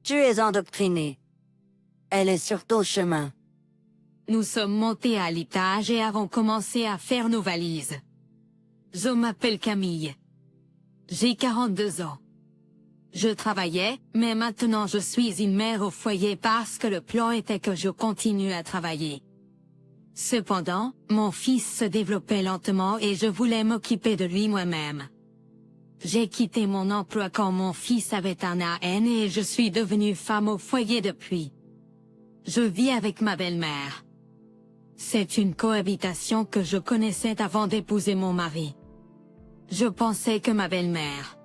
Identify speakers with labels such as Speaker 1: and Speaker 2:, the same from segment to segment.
Speaker 1: Tu es endoctrinée. Elle est sur ton chemin.
Speaker 2: Nous sommes montés à l'étage et avons commencé à faire nos valises. Je m'appelle Camille. J'ai 42 ans. Je travaillais, mais maintenant je suis une mère au foyer parce que le plan était que je continue à travailler. Cependant, mon fils se développait lentement et je voulais m'occuper de lui moi-même. J'ai quitté mon emploi quand mon fils avait un AN et je suis devenue femme au foyer depuis. Je vis avec ma belle-mère. C'est une cohabitation que je connaissais avant d'épouser mon mari. Je pensais que ma belle-mère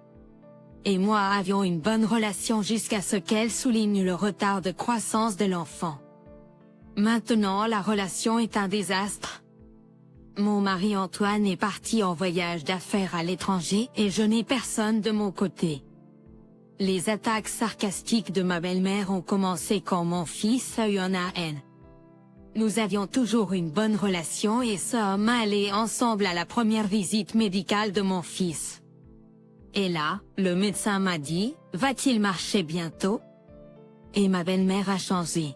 Speaker 2: et moi avions une bonne relation jusqu'à ce qu'elle souligne le retard de croissance de l'enfant. Maintenant la relation est un désastre. Mon mari Antoine est parti en voyage d'affaires à l'étranger et je n'ai personne de mon côté. Les attaques sarcastiques de ma belle-mère ont commencé quand mon fils a eu un AN. Nous avions toujours une bonne relation et sommes allés ensemble à la première visite médicale de mon fils. Et là, le médecin m'a dit, va-t-il marcher bientôt? Et ma belle-mère a changé.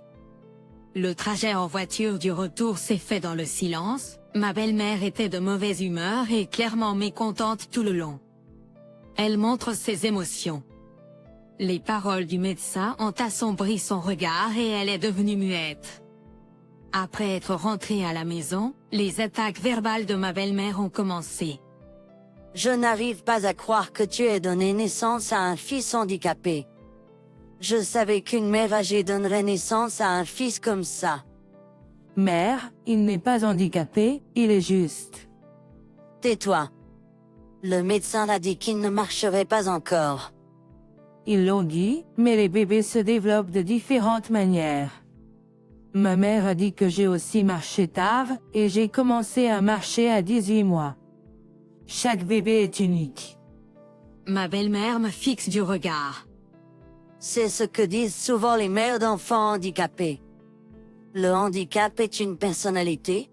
Speaker 2: Le trajet en voiture du retour s'est fait dans le silence, ma belle-mère était de mauvaise humeur et clairement mécontente tout le long. Elle montre ses émotions. Les paroles du médecin ont assombri son regard et elle est devenue muette. Après être rentrée à la maison, les attaques verbales de ma belle-mère ont commencé.
Speaker 1: Je n'arrive pas à croire que tu aies donné naissance à un fils handicapé. Je savais qu'une mère âgée donnerait naissance à un fils comme ça.
Speaker 3: Mère, il n'est pas handicapé, il est juste.
Speaker 1: Tais-toi. Le médecin a dit qu'il ne marcherait pas encore.
Speaker 3: Ils l'ont dit, mais les bébés se développent de différentes manières. Ma mère a dit que j'ai aussi marché tard, et j'ai commencé à marcher à 18 mois. Chaque bébé est unique.
Speaker 2: Ma belle-mère me fixe du regard.
Speaker 1: C'est ce que disent souvent les mères d'enfants handicapés. Le handicap est une personnalité?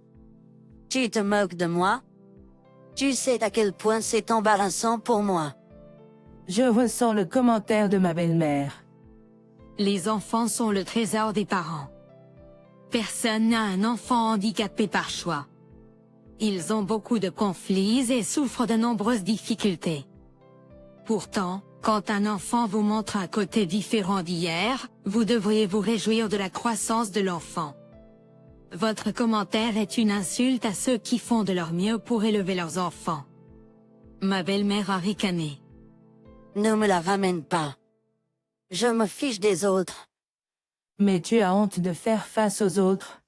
Speaker 1: Tu te moques de moi? Tu sais à quel point c'est embarrassant pour moi.
Speaker 3: Je ressens le commentaire de ma belle-mère.
Speaker 2: Les enfants sont le trésor des parents. Personne n'a un enfant handicapé par choix. Ils ont beaucoup de conflits et souffrent de nombreuses difficultés. Pourtant, quand un enfant vous montre un côté différent d'hier, vous devriez vous réjouir de la croissance de l'enfant. Votre commentaire est une insulte à ceux qui font de leur mieux pour élever leurs enfants. Ma belle-mère a ricané.
Speaker 1: Ne me la ramène pas. Je me fiche des autres.
Speaker 3: Mais tu as honte de faire face aux autres.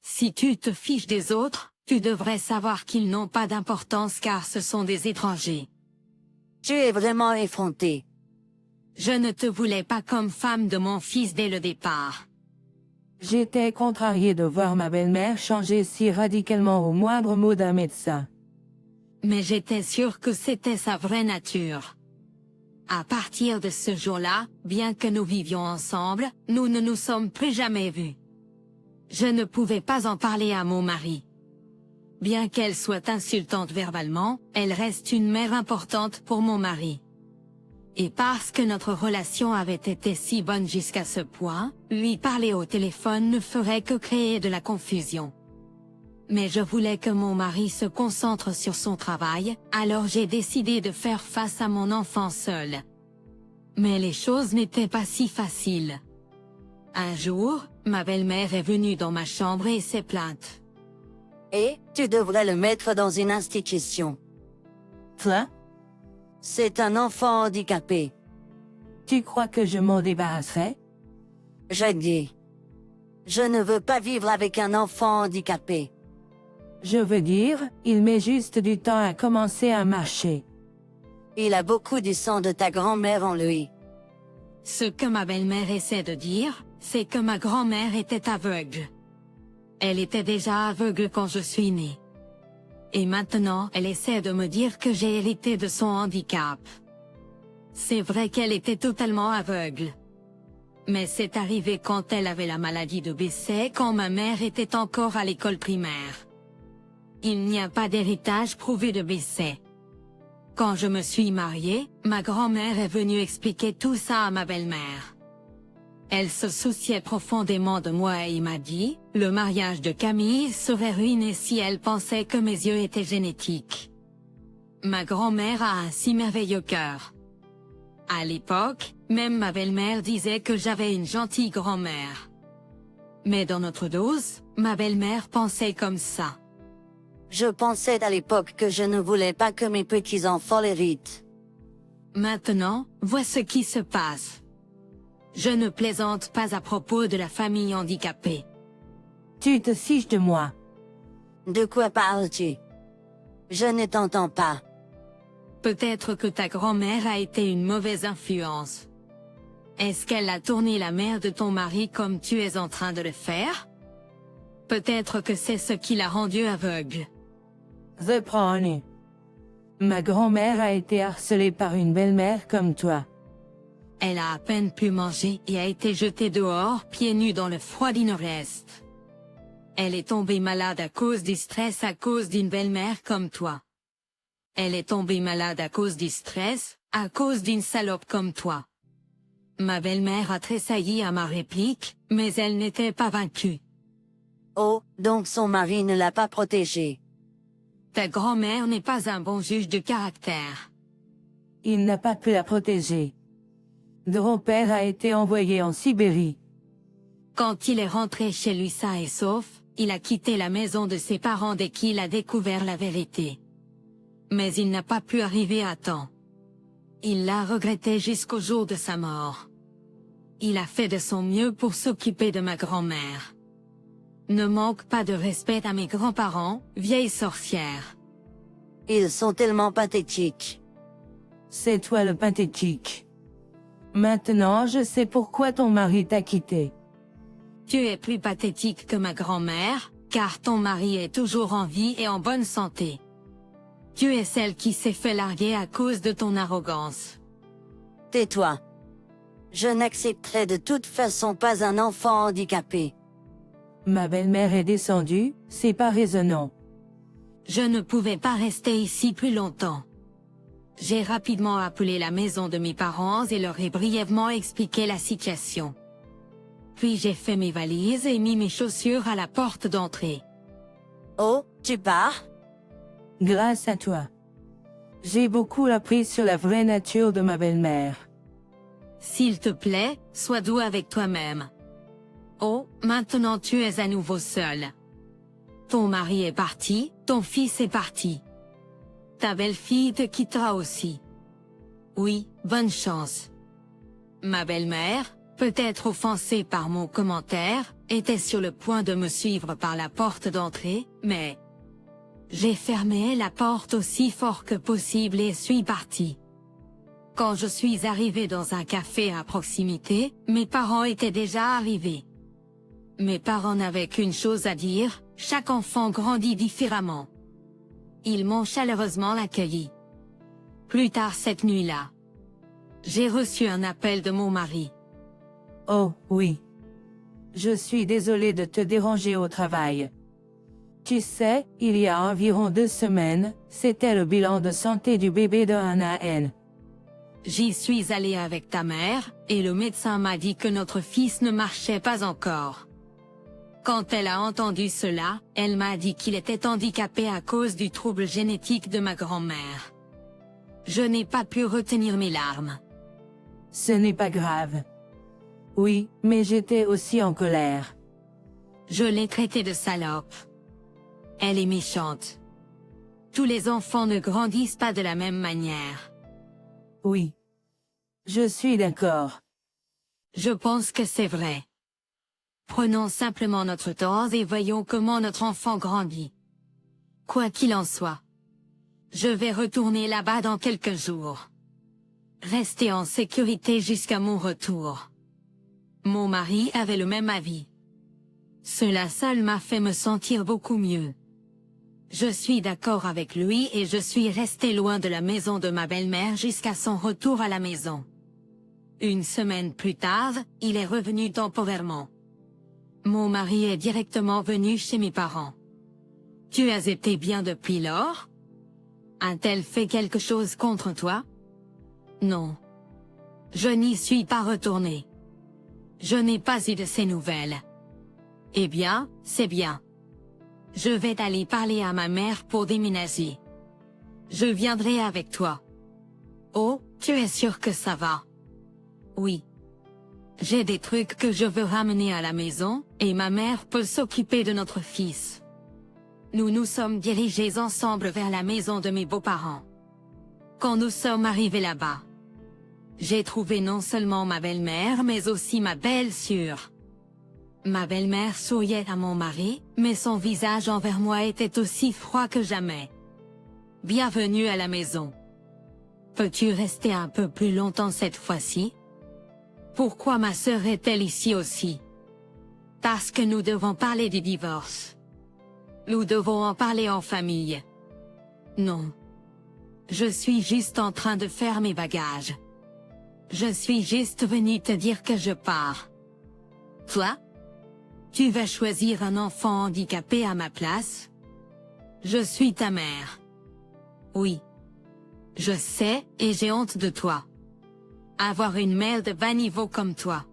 Speaker 2: Si tu te fiches des autres, tu devrais savoir qu'ils n'ont pas d'importance car ce sont des étrangers.
Speaker 1: Tu es vraiment effrontée.
Speaker 2: Je ne te voulais pas comme femme de mon fils dès le départ.
Speaker 3: J'étais contrariée de voir ma belle-mère changer si radicalement au moindre mot d'un médecin.
Speaker 2: Mais j'étais sûre que c'était sa vraie nature. À partir de ce jour-là, bien que nous vivions ensemble, nous ne nous sommes plus jamais vus. Je ne pouvais pas en parler à mon mari. Bien qu'elle soit insultante verbalement, elle reste une mère importante pour mon mari. Et parce que notre relation avait été si bonne jusqu'à ce point, lui parler au téléphone ne ferait que créer de la confusion. Mais je voulais que mon mari se concentre sur son travail, alors j'ai décidé de faire face à mon enfant seul. Mais les choses n'étaient pas si faciles. Un jour, ma belle-mère est venue dans ma chambre et s'est plainte.
Speaker 1: Et, tu devrais le mettre dans une institution.
Speaker 3: Toi,
Speaker 1: C'est un enfant handicapé.
Speaker 3: tu crois que je m'en débarrasserai?
Speaker 1: J'ai dit. Je ne veux pas vivre avec un enfant handicapé.
Speaker 3: Je veux dire, il met juste du temps à commencer à marcher.
Speaker 1: Il a beaucoup du sang de ta grand-mère en lui.
Speaker 2: Ce que ma belle-mère essaie de dire, c'est que ma grand-mère était aveugle. Elle était déjà aveugle quand je suis née. Et maintenant, elle essaie de me dire que j'ai hérité de son handicap. C'est vrai qu'elle était totalement aveugle. Mais c'est arrivé quand elle avait la maladie de Besset quand ma mère était encore à l'école primaire. Il n'y a pas d'héritage prouvé de Besset. Quand je me suis mariée, ma grand-mère est venue expliquer tout ça à ma belle-mère. Elle se souciait profondément de moi et m'a dit, le mariage de Camille serait ruiné si elle pensait que mes yeux étaient génétiques. Ma grand-mère a un si merveilleux cœur. À l'époque, même ma belle-mère disait que j'avais une gentille grand-mère. Mais dans notre dose, ma belle-mère pensait comme ça.
Speaker 1: Je pensais à l'époque que je ne voulais pas que mes petits-enfants l'héritent.
Speaker 2: Maintenant, vois ce qui se passe. Je ne plaisante pas à propos de la famille handicapée.
Speaker 3: Tu te fiches de moi.
Speaker 1: De quoi parles-tu? Je ne t'entends pas.
Speaker 2: Peut-être que ta grand-mère a été une mauvaise influence. Est-ce qu'elle a tourné la mère de ton mari comme tu es en train de le faire? Peut-être que c'est ce qui l'a rendu aveugle.
Speaker 3: Reprends-le. Ma grand-mère a été harcelée par une belle-mère comme toi.
Speaker 2: Elle a à peine pu manger et a été jetée dehors, pieds nus dans le froid du nord-est. Elle est tombée malade à cause du stress à cause d'une belle-mère comme toi. Elle est tombée malade à cause du stress, à cause d'une salope comme toi. Ma belle-mère a tressailli à ma réplique, mais elle n'était pas vaincue.
Speaker 1: Oh, donc son mari ne l'a pas protégée.
Speaker 2: Ta grand-mère n'est pas un bon juge de caractère.
Speaker 3: Il n'a pas pu la protéger. Grand-père a été envoyé en Sibérie.
Speaker 2: Quand il est rentré chez lui sain et sauf, il a quitté la maison de ses parents dès qu'il a découvert la vérité. Mais il n'a pas pu arriver à temps. Il l'a regretté jusqu'au jour de sa mort. Il a fait de son mieux pour s'occuper de ma grand-mère. Ne manque pas de respect à mes grands-parents, vieille sorcière.
Speaker 1: Ils sont tellement pathétiques.
Speaker 3: C'est toi le pathétique. Maintenant je sais pourquoi ton mari t'a quitté.
Speaker 2: Tu es plus pathétique que ma grand-mère, car ton mari est toujours en vie et en bonne santé. Tu es celle qui s'est fait larguer à cause de ton arrogance.
Speaker 1: Tais-toi. Je n'accepterai de toute façon pas un enfant handicapé.
Speaker 3: Ma belle-mère est descendue, c'est pas raisonnant.
Speaker 2: Je ne pouvais pas rester ici plus longtemps. J'ai rapidement appelé la maison de mes parents et leur ai brièvement expliqué la situation. Puis j'ai fait mes valises et mis mes chaussures à la porte d'entrée.
Speaker 1: Oh, tu pars?
Speaker 3: Grâce à toi. J'ai beaucoup appris sur la vraie nature de ma belle-mère.
Speaker 2: S'il te plaît, sois doux avec toi-même. Oh, maintenant tu es à nouveau seul. Ton mari est parti, ton fils est parti. Ta belle-fille te quittera aussi. Oui, bonne chance. Ma belle-mère, peut-être offensée par mon commentaire, était sur le point de me suivre par la porte d'entrée, mais j'ai fermé la porte aussi fort que possible et suis parti. Quand je suis arrivé dans un café à proximité, mes parents étaient déjà arrivés. Mes parents n'avaient qu'une chose à dire, chaque enfant grandit différemment. Ils m'ont chaleureusement accueilli. Plus tard cette nuit-là, j'ai reçu un appel de mon mari.
Speaker 3: Oh, oui. Je suis désolée de te déranger au travail. Tu sais, il y a environ 2 semaines, c'était le bilan de santé du bébé de Hannah.
Speaker 2: J'y suis allée avec ta mère, et le médecin m'a dit que notre fils ne marchait pas encore. Quand elle a entendu cela, elle m'a dit qu'il était handicapé à cause du trouble génétique de ma grand-mère. Je n'ai pas pu retenir mes larmes.
Speaker 3: Ce n'est pas grave. Oui, mais j'étais aussi en colère.
Speaker 2: Je l'ai traitée de salope. Elle est méchante. Tous les enfants ne grandissent pas de la même manière.
Speaker 3: Oui. Je suis d'accord.
Speaker 2: Je pense que c'est vrai. Prenons simplement notre temps et voyons comment notre enfant grandit. Quoi qu'il en soit, je vais retourner là-bas dans quelques jours. Restez en sécurité jusqu'à mon retour. Mon mari avait le même avis. Cela seul m'a fait me sentir beaucoup mieux. Je suis d'accord avec lui et je suis resté loin de la maison de ma belle-mère jusqu'à son retour à la maison. Une semaine plus tard, il est revenu temporairement. Mon mari est directement venu chez mes parents. Tu as été bien depuis lors? A-t-elle fait quelque chose contre toi? Non. Je n'y suis pas retourné. Je n'ai pas eu de ces nouvelles. Eh bien, c'est bien. Je vais aller parler à ma mère pour déménager. Je viendrai avec toi. Oh, tu es sûr que ça va? Oui. J'ai des trucs que je veux ramener à la maison, et ma mère peut s'occuper de notre fils. Nous nous sommes dirigés ensemble vers la maison de mes beaux-parents. Quand nous sommes arrivés là-bas, j'ai trouvé non seulement ma belle-mère mais aussi ma belle-sœur. Ma belle-mère souriait à mon mari, mais son visage envers moi était aussi froid que jamais. Bienvenue à la maison. Peux-tu rester un peu plus longtemps cette fois-ci? Pourquoi ma sœur est-elle ici aussi? Parce que nous devons parler du divorce. Nous devons en parler en famille. Non. Je suis juste en train de faire mes bagages. Je suis juste venue te dire que je pars. Toi? Tu vas choisir un enfant handicapé à ma place? Je suis ta mère. Oui. Je sais, et j'ai honte de toi. Avoir une mère de bas niveau comme toi.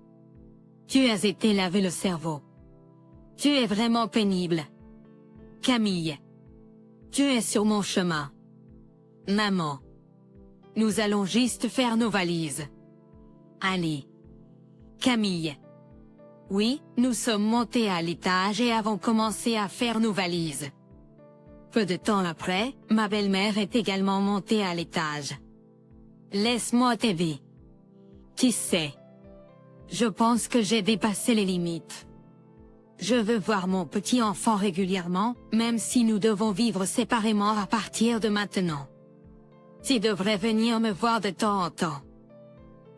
Speaker 2: Tu as été lavé le cerveau. Tu es vraiment pénible. Camille. Tu es sur mon chemin. Maman. Nous allons juste faire nos valises. Allez. Camille. Oui, nous sommes montés à l'étage et avons commencé à faire nos valises. Peu de temps après, ma belle-mère est également montée à l'étage. Laisse-moi t'aider. Tu sais. Je pense que j'ai dépassé les limites. Je veux voir mon petit enfant régulièrement, même si nous devons vivre séparément à partir de maintenant. Tu devrais venir me voir de temps en temps.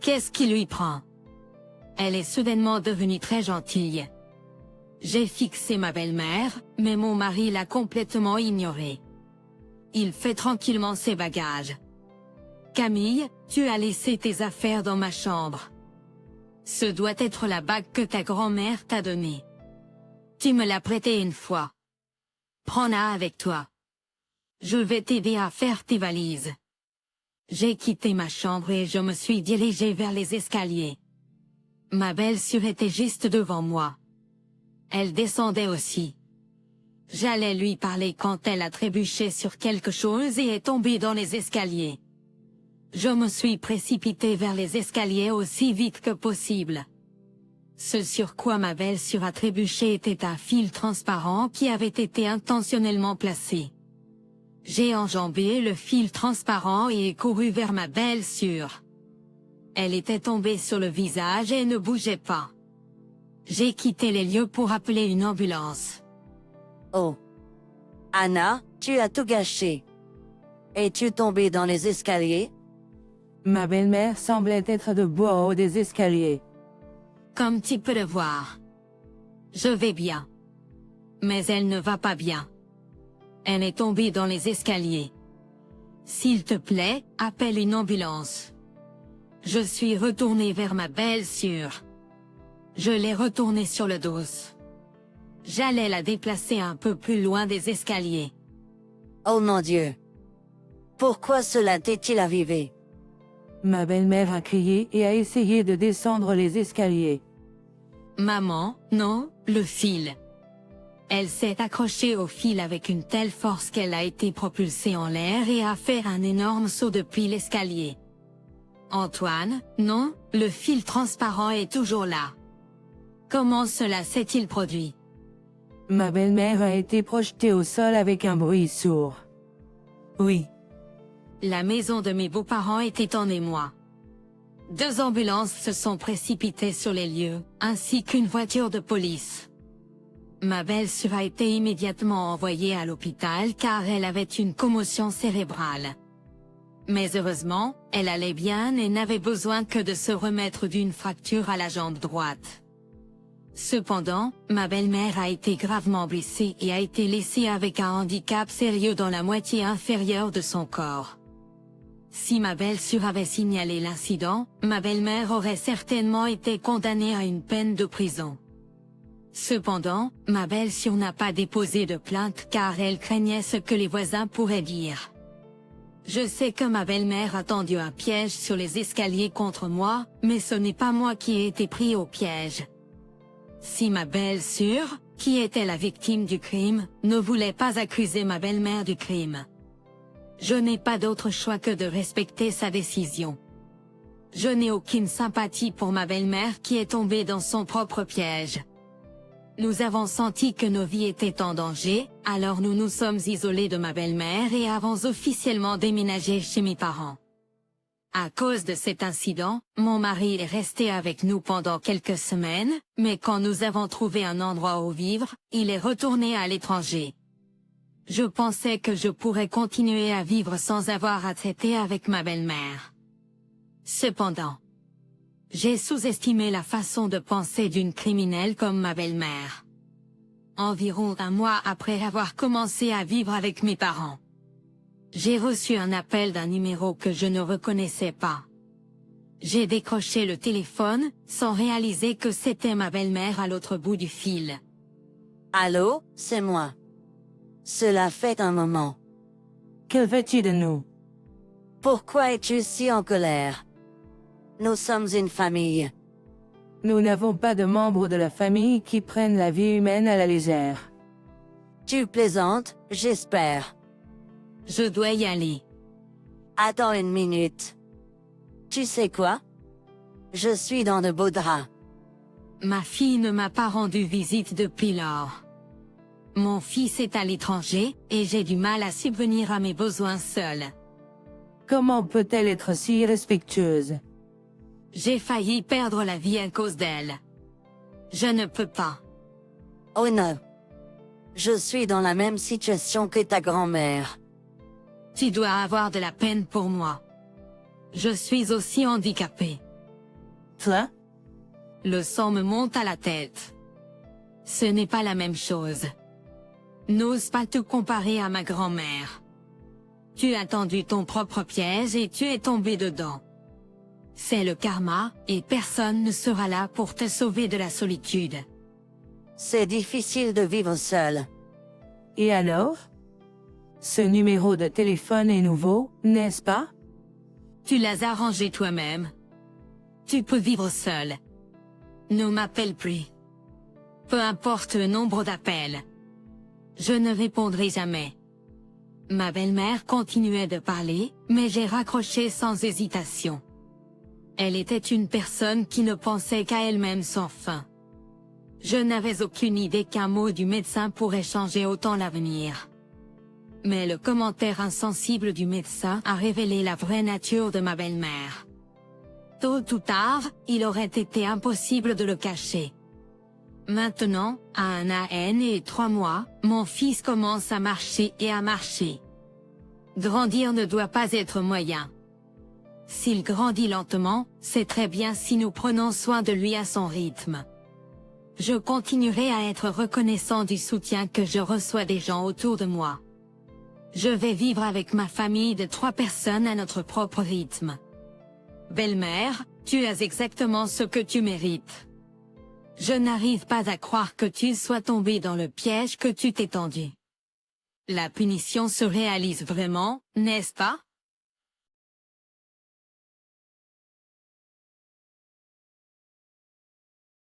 Speaker 2: Qu'est-ce qui lui prend? Elle est soudainement devenue très gentille. J'ai fixé ma belle-mère, mais mon mari l'a complètement ignorée. Il fait tranquillement ses bagages. Camille, tu as laissé tes affaires dans ma chambre. Ce doit être la bague que ta grand-mère t'a donnée. Tu me l'as prêtée une fois. Prends-la avec toi. Je vais t'aider à faire tes valises. J'ai quitté ma chambre et je me suis dirigée vers les escaliers. Ma belle-sœur était juste devant moi. Elle descendait aussi. J'allais lui parler quand elle a trébuché sur quelque chose et est tombée dans les escaliers. Je me suis précipitée vers les escaliers aussi vite que possible. Ce sur quoi ma belle-sœur a trébuché était un fil transparent qui avait été intentionnellement placé. J'ai enjambé le fil transparent et couru vers ma belle-sœur. Elle était tombée sur le visage et ne bougeait pas. J'ai quitté les lieux pour appeler une ambulance.
Speaker 1: Oh. Anna, tu as tout gâché. Es-tu tombée dans les escaliers?
Speaker 3: Ma belle-mère semblait être debout en haut des escaliers.
Speaker 2: Comme tu peux le voir. Je vais bien. Mais elle ne va pas bien. Elle est tombée dans les escaliers. S'il te plaît, appelle une ambulance. Je suis retournée vers ma belle-sœur. Je l'ai retournée sur le dos. J'allais la déplacer un peu plus loin des escaliers.
Speaker 1: Oh mon Dieu. Pourquoi cela t'est-il arrivé?
Speaker 3: Ma belle-mère a crié et a essayé de descendre les escaliers.
Speaker 2: Maman, non, le fil. Elle s'est accrochée au fil avec une telle force qu'elle a été propulsée en l'air et a fait un énorme saut depuis l'escalier. Antoine, non, le fil transparent est toujours là. Comment cela s'est-il produit?
Speaker 3: Ma belle-mère a été projetée au sol avec un bruit sourd. Oui.
Speaker 2: La maison de mes beaux-parents était en émoi. 2 ambulances se sont précipitées sur les lieux, ainsi qu'une voiture de police. Ma belle-sœur a été immédiatement envoyée à l'hôpital car elle avait une commotion cérébrale. Mais heureusement, elle allait bien et n'avait besoin que de se remettre d'une fracture à la jambe droite. Cependant, ma belle-mère a été gravement blessée et a été laissée avec un handicap sérieux dans la moitié inférieure de son corps. Si ma belle-sœur avait signalé l'incident, ma belle-mère aurait certainement été condamnée à une peine de prison. Cependant, ma belle-sœur n'a pas déposé de plainte car elle craignait ce que les voisins pourraient dire. Je sais que ma belle-mère a tendu un piège sur les escaliers contre moi, mais ce n'est pas moi qui ai été pris au piège. Si ma belle-sœur, qui était la victime du crime, ne voulait pas accuser ma belle-mère du crime, je n'ai pas d'autre choix que de respecter sa décision. Je n'ai aucune sympathie pour ma belle-mère qui est tombée dans son propre piège. Nous avons senti que nos vies étaient en danger, alors nous nous sommes isolés de ma belle-mère et avons officiellement déménagé chez mes parents. À cause de cet incident, mon mari est resté avec nous pendant quelques semaines, mais quand nous avons trouvé un endroit où vivre, il est retourné à l'étranger. Je pensais que je pourrais continuer à vivre sans avoir à traiter avec ma belle-mère. Cependant, j'ai sous-estimé la façon de penser d'une criminelle comme ma belle-mère. Environ un mois après avoir commencé à vivre avec mes parents, j'ai reçu un appel d'un numéro que je ne reconnaissais pas. J'ai décroché le téléphone, sans réaliser que c'était ma belle-mère à l'autre bout du fil.
Speaker 1: Allô, c'est moi. Cela fait un moment.
Speaker 3: Que veux-tu de nous?
Speaker 1: Pourquoi es-tu si en colère? Nous sommes une famille.
Speaker 3: Nous n'avons pas de membres de la famille qui prennent la vie humaine à la légère.
Speaker 1: Tu plaisantes, j'espère.
Speaker 2: Je dois y aller.
Speaker 1: Attends une minute. Tu sais quoi? Je suis dans de beaux draps.
Speaker 2: Ma fille ne m'a pas rendu visite depuis lors. Mon fils est à l'étranger, et j'ai du mal à subvenir à mes besoins seul.
Speaker 3: Comment peut-elle être si irrespectueuse?
Speaker 2: J'ai failli perdre la vie à cause d'elle. Je ne peux pas.
Speaker 1: Oh non. Je suis dans la même situation que ta grand-mère.
Speaker 2: Tu dois avoir de la peine pour moi. Je suis aussi handicapée.
Speaker 3: Toi?
Speaker 2: Le sang me monte à la tête. Ce n'est pas la même chose. N'ose pas te comparer à ma grand-mère. Tu as tendu ton propre piège et tu es tombé dedans. C'est le karma, et personne ne sera là pour te sauver de la solitude.
Speaker 1: C'est difficile de vivre seul.
Speaker 3: Et alors? Ce numéro de téléphone est nouveau, n'est-ce pas?
Speaker 2: Tu l'as arrangé toi-même. Tu peux vivre seul. Ne m'appelle plus. Peu importe le nombre d'appels. Je ne répondrai jamais. Ma belle-mère continuait de parler, mais j'ai raccroché sans hésitation. Elle était une personne qui ne pensait qu'à elle-même sans fin. Je n'avais aucune idée qu'un mot du médecin pourrait changer autant l'avenir. Mais le commentaire insensible du médecin a révélé la vraie nature de ma belle-mère. Tôt ou tard, il aurait été impossible de le cacher. Maintenant, à 1 an et 3 mois, mon fils commence à marcher et à marcher. Grandir ne doit pas être moyen. S'il grandit lentement, c'est très bien si nous prenons soin de lui à son rythme. Je continuerai à être reconnaissant du soutien que je reçois des gens autour de moi. Je vais vivre avec ma famille de 3 personnes à notre propre rythme. Belle-mère, tu as exactement ce que tu mérites. Je n'arrive pas à croire que tu sois tombée dans le piège que tu t'es tendu. La punition se réalise vraiment, n'est-ce pas?